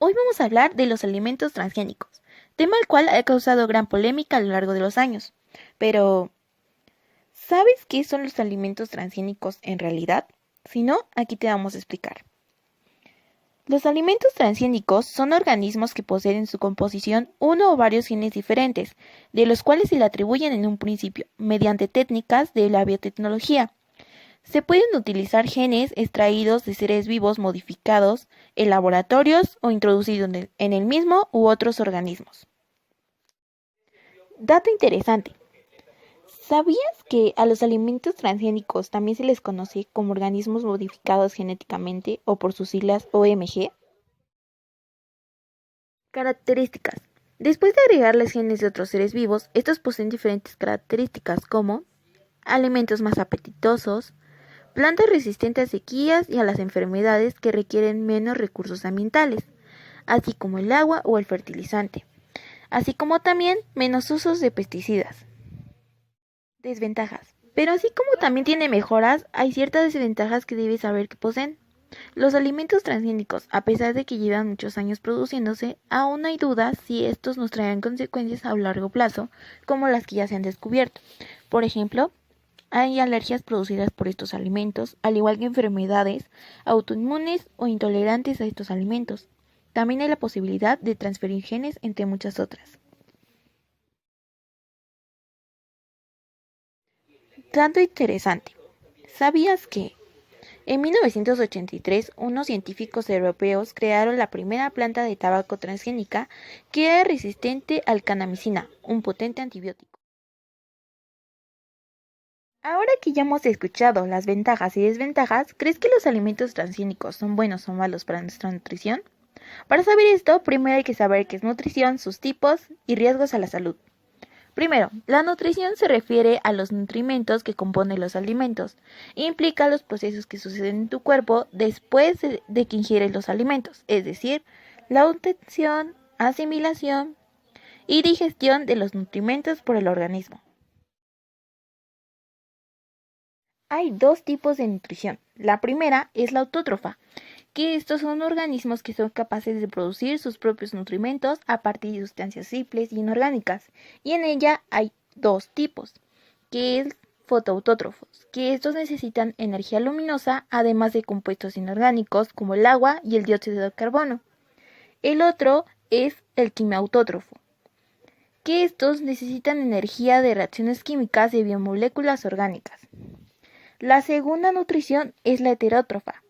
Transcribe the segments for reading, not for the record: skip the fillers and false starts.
Hoy vamos a hablar de los alimentos transgénicos, tema el cual ha causado gran polémica a lo largo de los años. Pero, ¿sabes qué son los alimentos transgénicos en realidad? Si no, aquí te vamos a explicar. Los alimentos transgénicos son organismos que poseen en su composición uno o varios genes diferentes, de los cuales se le atribuyen en un principio, mediante técnicas de la biotecnología. Se pueden utilizar genes extraídos de seres vivos modificados en laboratorios o introducidos en el mismo u otros organismos. Dato interesante. ¿Sabías que a los alimentos transgénicos también se les conoce como organismos modificados genéticamente o por sus siglas OMG? Características. Después de agregarles genes de otros seres vivos, estos poseen diferentes características como alimentos más apetitosos, plantas resistentes a sequías y a las enfermedades que requieren menos recursos ambientales, así como el agua o el fertilizante, así como también menos usos de pesticidas. Desventajas. Pero así como también tiene mejoras, hay ciertas desventajas que debes saber que poseen. Los alimentos transgénicos, a pesar de que llevan muchos años produciéndose, aún hay dudas si estos nos traerán consecuencias a largo plazo, como las que ya se han descubierto. Por ejemplo, hay alergias producidas por estos alimentos, al igual que enfermedades autoinmunes o intolerantes a estos alimentos. También hay la posibilidad de transferir genes entre muchas otras. Dato interesante. ¿Sabías que en 1983 unos científicos europeos crearon la primera planta de tabaco transgénica que era resistente al cannabicina, un potente antibiótico? Ahora que ya hemos escuchado las ventajas y desventajas, ¿crees que los alimentos transgénicos son buenos o malos para nuestra nutrición? Para saber esto, primero hay que saber qué es nutrición, sus tipos y riesgos a la salud. Primero, la nutrición se refiere a los nutrimentos que componen los alimentos. Implica los procesos que suceden en tu cuerpo después de que ingieres los alimentos, es decir, la obtención, asimilación y digestión de los nutrimentos por el organismo. Hay dos tipos de nutrición. La primera es la autótrofa, que estos son organismos que son capaces de producir sus propios nutrimentos a partir de sustancias simples y inorgánicas, y en ella hay dos tipos, que es fotoautótrofos, que estos necesitan energía luminosa además de compuestos inorgánicos como el agua y el dióxido de carbono. El otro es el quimiautótrofo, que estos necesitan energía de reacciones químicas de biomoléculas orgánicas. La segunda nutrición es la heterótrofa,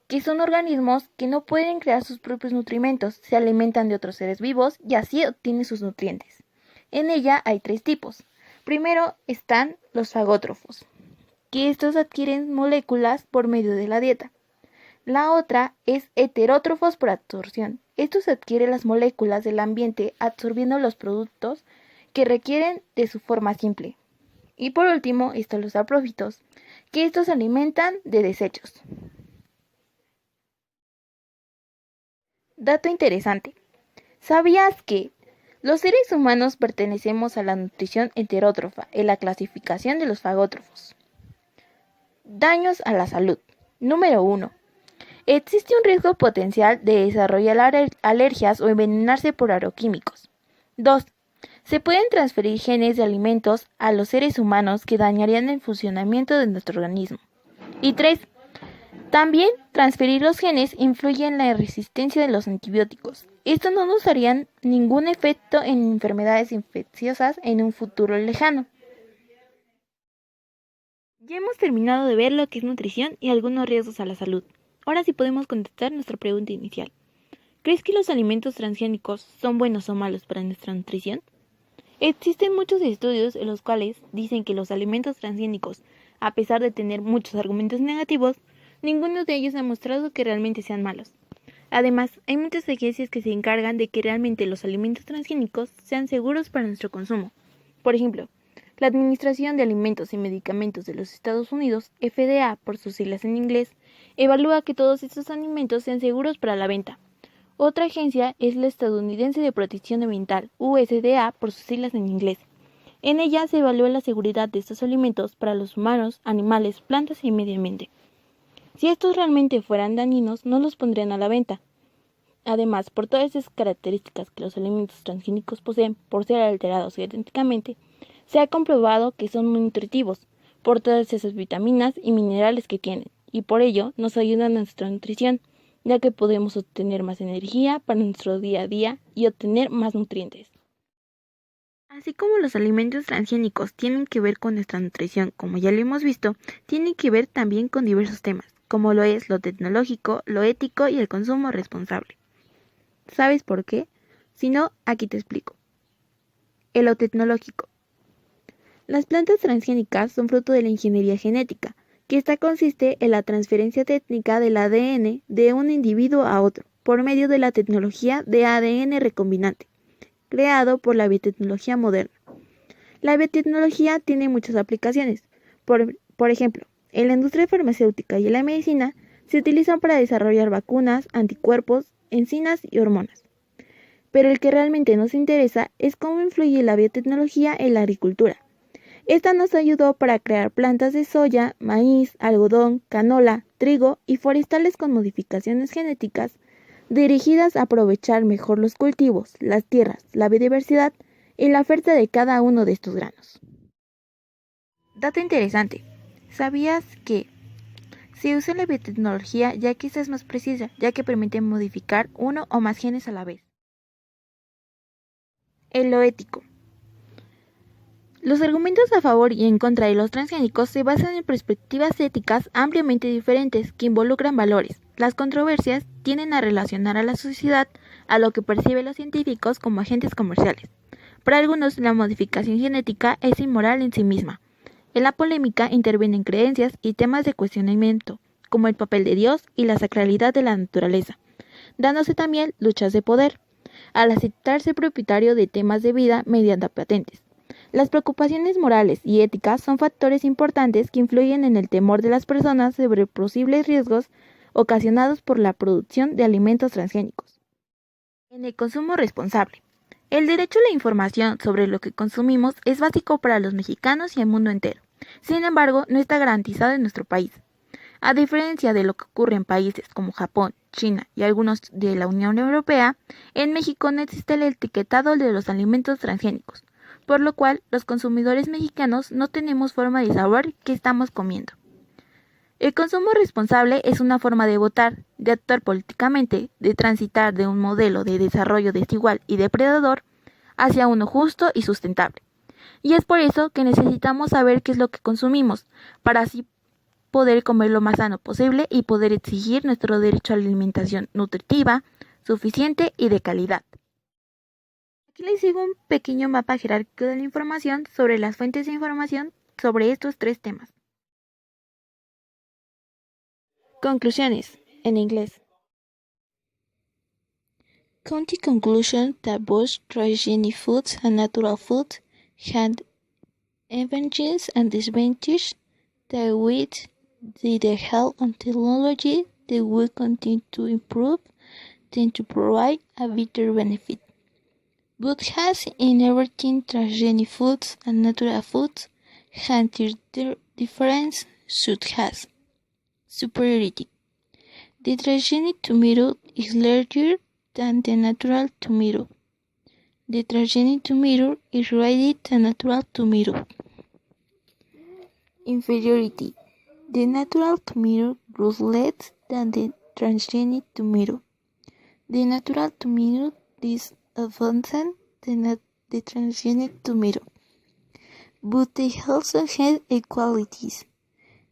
que son organismos que no pueden crear sus propios nutrimentos, se alimentan de otros seres vivos y así obtienen sus nutrientes. En ella hay tres tipos. Primero están los fagótrofos, que estos adquieren moléculas por medio de la dieta. La otra es heterótrofos por absorción. Estos adquieren las moléculas del ambiente absorbiendo los productos que requieren de su forma simple. Y por último están los saprófitos, que estos se alimentan de desechos. Dato interesante. ¿Sabías que los seres humanos pertenecemos a la nutrición heterótrofa en la clasificación de los fagótrofos? Daños a la salud. Número 1. Existe un riesgo potencial de desarrollar alergias o envenenarse por agroquímicos. 2. Se pueden transferir genes de alimentos a los seres humanos que dañarían el funcionamiento de nuestro organismo. Y 3. También transferir los genes influye en la resistencia de los antibióticos. Esto no nos haría ningún efecto en enfermedades infecciosas en un futuro lejano. Ya hemos terminado de ver lo que es nutrición y algunos riesgos a la salud. Ahora sí podemos contestar nuestra pregunta inicial. ¿Crees que los alimentos transgénicos son buenos o malos para nuestra nutrición? Existen muchos estudios en los cuales dicen que los alimentos transgénicos, a pesar de tener muchos argumentos negativos, ninguno de ellos ha mostrado que realmente sean malos. Además, hay muchas agencias que se encargan de que realmente los alimentos transgénicos sean seguros para nuestro consumo. Por ejemplo, la Administración de Alimentos y Medicamentos de los Estados Unidos, FDA por sus siglas en inglés, evalúa que todos estos alimentos sean seguros para la venta. Otra agencia es la Estadounidense de Protección Ambiental, USDA por sus siglas en inglés. En ella se evalúa la seguridad de estos alimentos para los humanos, animales, plantas y medio ambiente. Si estos realmente fueran dañinos, no los pondrían a la venta. Además, por todas esas características que los alimentos transgénicos poseen por ser alterados genéticamente, se ha comprobado que son muy nutritivos por todas esas vitaminas y minerales que tienen, y por ello nos ayudan a nuestra nutrición, ya que podemos obtener más energía para nuestro día a día y obtener más nutrientes. Así como los alimentos transgénicos tienen que ver con nuestra nutrición, como ya lo hemos visto, tienen que ver también con diversos temas, como lo es lo tecnológico, lo ético y el consumo responsable. ¿Sabes por qué? Si no, aquí te explico. En lo tecnológico. Las plantas transgénicas son fruto de la ingeniería genética, que esta consiste en la transferencia técnica del ADN de un individuo a otro, por medio de la tecnología de ADN recombinante, creado por la biotecnología moderna. La biotecnología tiene muchas aplicaciones. Por ejemplo, en la industria farmacéutica y en la medicina se utilizan para desarrollar vacunas, anticuerpos, enzimas y hormonas. Pero el que realmente nos interesa es cómo influye la biotecnología en la agricultura. Esta nos ayudó para crear plantas de soya, maíz, algodón, canola, trigo y forestales con modificaciones genéticas dirigidas a aprovechar mejor los cultivos, las tierras, la biodiversidad y la oferta de cada uno de estos granos. Dato interesante, ¿sabías que se usa la biotecnología ya que esta es más precisa, ya que permite modificar uno o más genes a la vez? En lo ético. Los argumentos a favor y en contra de los transgénicos se basan en perspectivas éticas ampliamente diferentes que involucran valores. Las controversias tienden a relacionar a la sociedad a lo que perciben los científicos como agentes comerciales. Para algunos, la modificación genética es inmoral en sí misma. En la polémica intervienen creencias y temas de cuestionamiento, como el papel de Dios y la sacralidad de la naturaleza, dándose también luchas de poder, al aceptarse propietario de temas de vida mediante patentes. Las preocupaciones morales y éticas son factores importantes que influyen en el temor de las personas sobre posibles riesgos ocasionados por la producción de alimentos transgénicos. En el consumo responsable. El derecho a la información sobre lo que consumimos es básico para los mexicanos y el mundo entero. Sin embargo, no está garantizado en nuestro país. A diferencia de lo que ocurre en países como Japón, China y algunos de la Unión Europea, en México no existe el etiquetado de los alimentos transgénicos, por lo cual los consumidores mexicanos no tenemos forma de saber qué estamos comiendo. El consumo responsable es una forma de votar, de actuar políticamente, de transitar de un modelo de desarrollo desigual y depredador hacia uno justo y sustentable. Y es por eso que necesitamos saber qué es lo que consumimos, para así poder comer lo más sano posible y poder exigir nuestro derecho a la alimentación nutritiva, suficiente y de calidad. Aquí les sigo un pequeño mapa jerárquico de la información sobre las fuentes de información sobre estos tres temas. Conclusiones, en inglés. County conclusion that both transgenic foods and natural foods had advantages and disadvantages that with the help of technology they will continue to improve tend to provide a better benefit. But as in everything transgenic foods and natural foods have their difference such as superiority. The transgenic tomato is larger than the natural tomato. The transgenic tomato is richer than natural tomato. Inferiority. The natural tomato grows less than the transgenic tomato. The natural tomato is advanced than the transgenic tomato. But they also have equalities.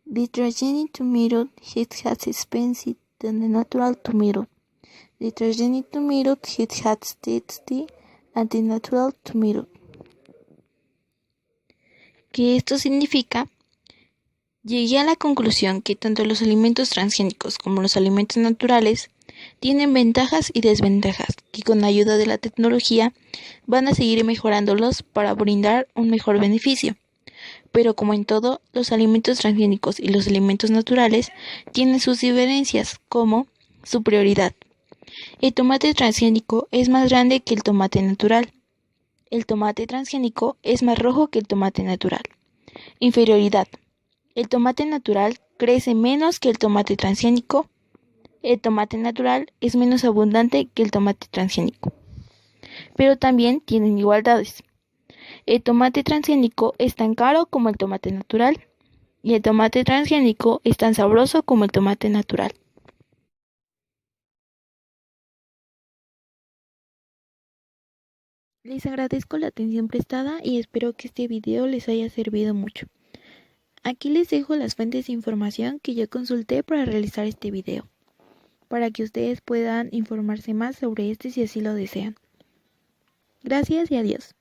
The transgenic tomato is less expensive than the natural tomato. The transgenic tomato is less tasty than the natural tomato. ¿Qué esto significa? Llegué a la conclusión que tanto los alimentos transgénicos como los alimentos naturales tienen ventajas y desventajas que con la ayuda de la tecnología van a seguir mejorándolos para brindar un mejor beneficio. Pero como en todo, los alimentos transgénicos y los alimentos naturales tienen sus diferencias, como su prioridad. El tomate transgénico es más grande que el tomate natural. El tomate transgénico es más rojo que el tomate natural. Inferioridad. El tomate natural crece menos que el tomate transgénico. El tomate natural es menos abundante que el tomate transgénico, pero también tienen igualdades. El tomate transgénico es tan caro como el tomate natural, y el tomate transgénico es tan sabroso como el tomate natural. Les agradezco la atención prestada y espero que este video les haya servido mucho. Aquí les dejo las fuentes de información que yo consulté para realizar este video, para que ustedes puedan informarse más sobre este si así lo desean. Gracias y adiós.